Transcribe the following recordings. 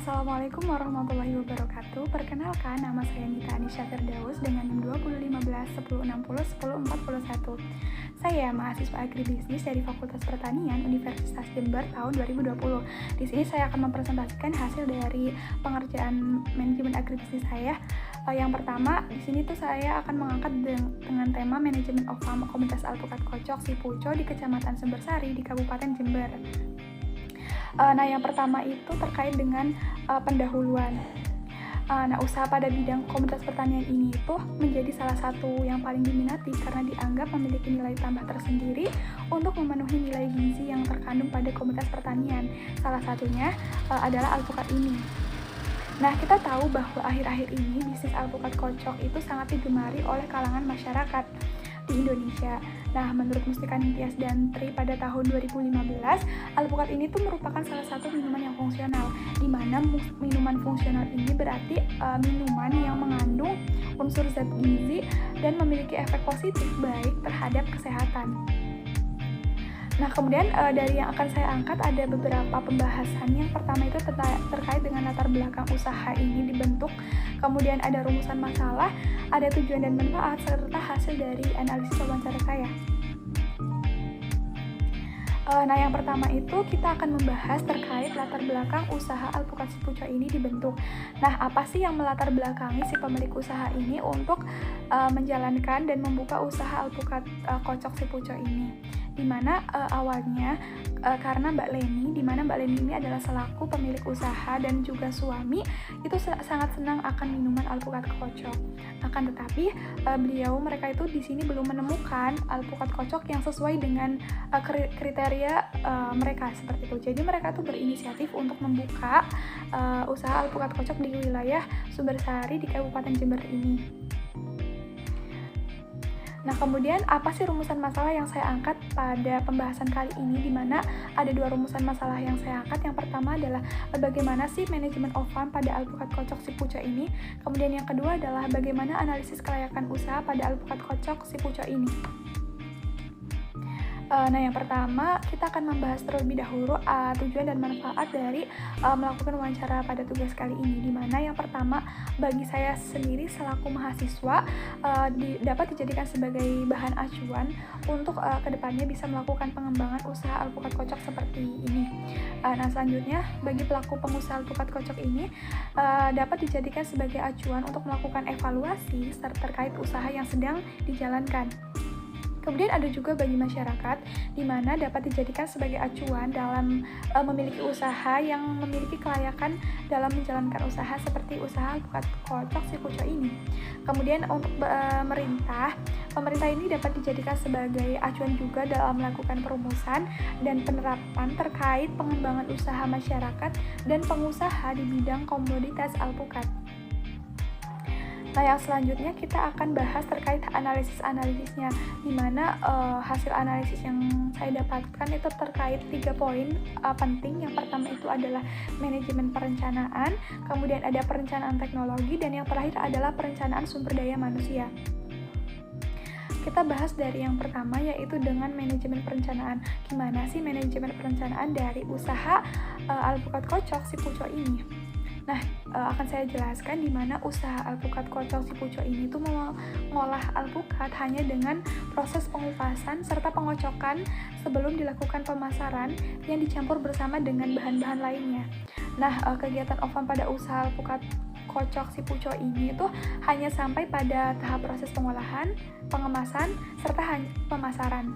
Assalamualaikum warahmatullahi wabarakatuh. Perkenalkan, nama saya Nita Anisha Firdaus dengan NIM 2015 1060 1041. Saya mahasiswa agribisnis dari Fakultas Pertanian Universitas Jember tahun 2020. Di sini saya akan mempresentasikan hasil dari pengerjaan manajemen agribisnis saya. Yang pertama, di sini tuh saya akan mengangkat dengan tema manajemen of farm komunitas alpukat kocok Sipuco di Kecamatan Sumbersari di Kabupaten Jember. Nah, yang pertama itu terkait dengan pendahuluan. Usaha pada bidang komunitas pertanian ini itu menjadi salah satu yang paling diminati karena dianggap memiliki nilai tambah tersendiri untuk memenuhi nilai gizi yang terkandung pada komunitas pertanian. Salah satunya adalah alpukat ini. Nah, kita tahu bahwa akhir-akhir ini bisnis alpukat kocok itu sangat digemari oleh kalangan masyarakat di Indonesia. Nah, menurut Mustika Ningtyas dan Tri pada tahun 2015, alpukat ini tuh merupakan salah satu minuman yang fungsional, di mana minuman fungsional ini berarti minuman yang mengandung unsur zat gizi dan memiliki efek positif baik terhadap kesehatan. Nah, kemudian dari yang akan saya angkat ada beberapa pembahasan. Yang pertama itu terkait dengan latar belakang usaha ini dibentuk, kemudian ada rumusan masalah, ada tujuan dan manfaat, serta hasil dari analisis wawancara saya. Nah, yang pertama itu kita akan membahas terkait latar belakang usaha alpukat Sipuco ini dibentuk. Nah, apa sih yang melatar belakangi si pemilik usaha ini untuk menjalankan dan membuka usaha alpukat kocok Sipuco ini? Dimana awalnya karena Mbak Leni, dimana Mbak Leni ini adalah selaku pemilik usaha dan juga suami itu sangat senang akan minuman alpukat kocok. Akan tetapi mereka itu di sini belum menemukan alpukat kocok yang sesuai dengan kriteria mereka seperti itu. Jadi mereka tuh berinisiatif untuk membuka usaha alpukat kocok di wilayah Sumbersari di Kabupaten Jember ini. Nah, kemudian apa sih rumusan masalah yang saya angkat pada pembahasan kali ini, di mana ada dua rumusan masalah yang saya angkat. Yang pertama adalah bagaimana sih manajemen of farm pada alpukat kocok Sipuco ini. Kemudian yang kedua adalah bagaimana analisis kelayakan usaha pada alpukat kocok Sipuco ini. Nah, yang pertama kita akan membahas terlebih dahulu tujuan dan manfaat dari melakukan wawancara pada tugas kali ini, di mana yang pertama bagi saya sendiri selaku mahasiswa dapat dijadikan sebagai bahan acuan untuk kedepannya bisa melakukan pengembangan usaha alpukat kocok seperti ini. Nah, selanjutnya bagi pelaku pengusaha alpukat kocok ini dapat dijadikan sebagai acuan untuk melakukan evaluasi terkait usaha yang sedang dijalankan. Kemudian ada juga bagi masyarakat, di mana dapat dijadikan sebagai acuan dalam memiliki usaha yang memiliki kelayakan dalam menjalankan usaha seperti usaha alpukat kocok Sipuco ini. Kemudian untuk pemerintah ini dapat dijadikan sebagai acuan juga dalam melakukan perumusan dan penerapan terkait pengembangan usaha masyarakat dan pengusaha di bidang komoditas alpukat. Nah, yang selanjutnya kita akan bahas terkait analisisnya, di mana hasil analisis yang saya dapatkan itu terkait 3 poin penting. Yang pertama itu adalah manajemen perencanaan, kemudian ada perencanaan teknologi, dan yang terakhir adalah perencanaan sumber daya manusia. Kita bahas dari yang pertama, yaitu dengan manajemen perencanaan. Gimana sih manajemen perencanaan dari usaha alpukat kocok Sipuco ini? Nah, akan saya jelaskan di mana usaha alpukat kocok Sipuco ini tuh mengolah alpukat hanya dengan proses pengupasan serta pengocokan sebelum dilakukan pemasaran yang dicampur bersama dengan bahan-bahan lainnya. Nah, kegiatan OFAM pada usaha alpukat kocok Sipuco ini tuh hanya sampai pada tahap proses pengolahan, pengemasan, serta pemasaran.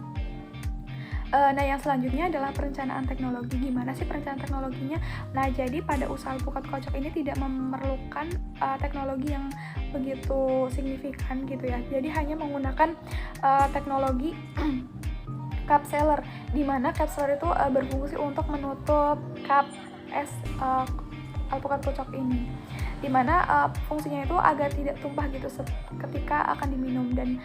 Nah, yang selanjutnya adalah perencanaan teknologi. Gimana sih perencanaan teknologinya? Nah, jadi pada usaha alpukat kocok ini tidak memerlukan teknologi yang begitu signifikan gitu ya. Jadi hanya menggunakan teknologi cup sealer, di mana cup sealer itu berfungsi untuk menutup cup es alpukat kocok ini, di mana fungsinya itu agar tidak tumpah gitu ketika akan diminum, dan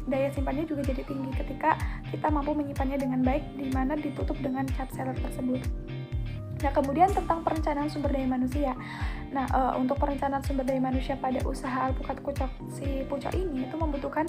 daya simpannya juga jadi tinggi ketika kita mampu menyimpannya dengan baik, di mana ditutup dengan cap sealer tersebut. Nah, kemudian tentang perencanaan sumber daya manusia. Nah, untuk perencanaan sumber daya manusia pada usaha alpukat kocok si pucok ini itu membutuhkan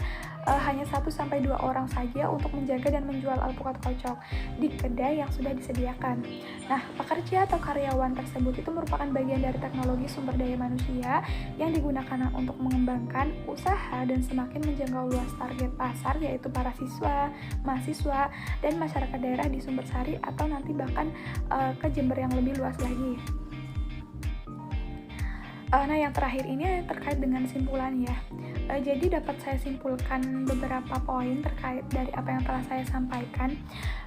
hanya 1 sampai 2 orang saja untuk menjaga dan menjual alpukat kocok di kedai yang sudah disediakan. Nah, pekerja atau karyawan tersebut itu merupakan bagian dari teknologi sumber daya manusia yang digunakan untuk mengembangkan usaha dan semakin menjangkau luas target pasar, yaitu para siswa, mahasiswa, dan masyarakat daerah di Sumbersari atau nanti bahkan ke Jember yang lebih luas lagi. Nah, yang terakhir ini terkait dengan simpulan ya. Jadi dapat saya simpulkan beberapa poin terkait dari apa yang telah saya sampaikan.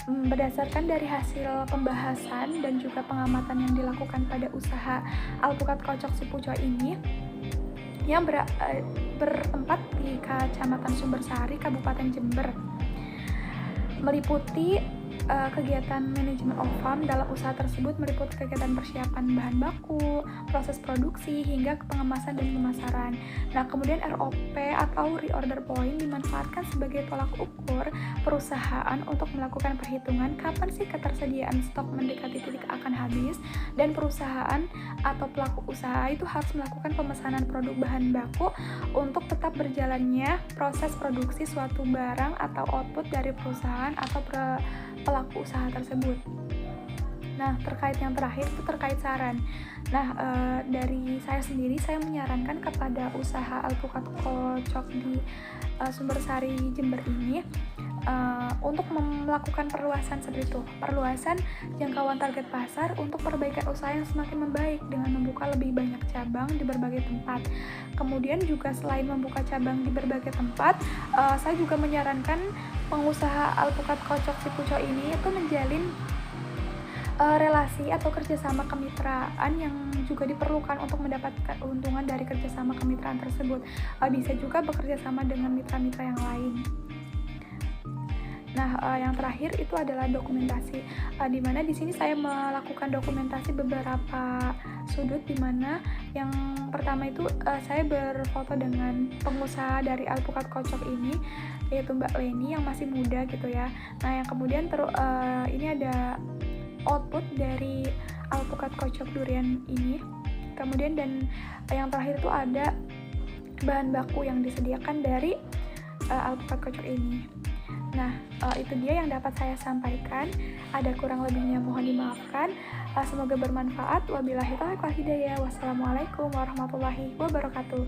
Berdasarkan dari hasil pembahasan dan juga pengamatan yang dilakukan pada usaha alpukat kocok si pucok ini yang bertempat di Kecamatan Sumbersari, Kabupaten Jember, meliputi kegiatan manajemen of farm. Dalam usaha tersebut meliputi kegiatan persiapan bahan baku, proses produksi, hingga pengemasan dan pemasaran. Nah, kemudian ROP atau reorder point dimanfaatkan sebagai tolak ukur perusahaan untuk melakukan perhitungan kapan sih ketersediaan stok mendekati titik akan habis, dan perusahaan atau pelaku usaha itu harus melakukan pemesanan produk bahan baku untuk tetap berjalannya proses produksi suatu barang atau output dari perusahaan atau pelaku usaha tersebut. Nah, terkait yang terakhir itu terkait saran. Nah, dari saya sendiri, saya menyarankan kepada usaha alpukat kocok di Sumbersari Jember ini untuk melakukan perluasan seperti itu, perluasan jangkauan target pasar untuk perbaikan usaha yang semakin membaik dengan membuka lebih banyak cabang di berbagai tempat. Kemudian juga selain membuka cabang di berbagai tempat, saya juga menyarankan pengusaha alpukat kocok si pucok ini itu menjalin relasi atau kerjasama kemitraan yang juga diperlukan untuk mendapatkan keuntungan dari kerjasama kemitraan tersebut. Bisa juga bekerja sama dengan mitra-mitra yang lain. Nah, yang terakhir itu adalah dokumentasi, di mana di sini saya melakukan dokumentasi beberapa sudut, di mana yang pertama itu saya berfoto dengan pengusaha dari alpukat kocok ini, yaitu Mbak Leni yang masih muda gitu ya. Nah, yang kemudian ini ada output dari alpukat kocok durian ini. Kemudian dan yang terakhir itu ada bahan baku yang disediakan dari alpukat kocok ini. Nah, itu dia yang dapat saya sampaikan. Ada kurang lebihnya mohon dimaafkan. Semoga bermanfaat. Wabillahi taufiq wal hidayah. Wassalamualaikum warahmatullahi wabarakatuh.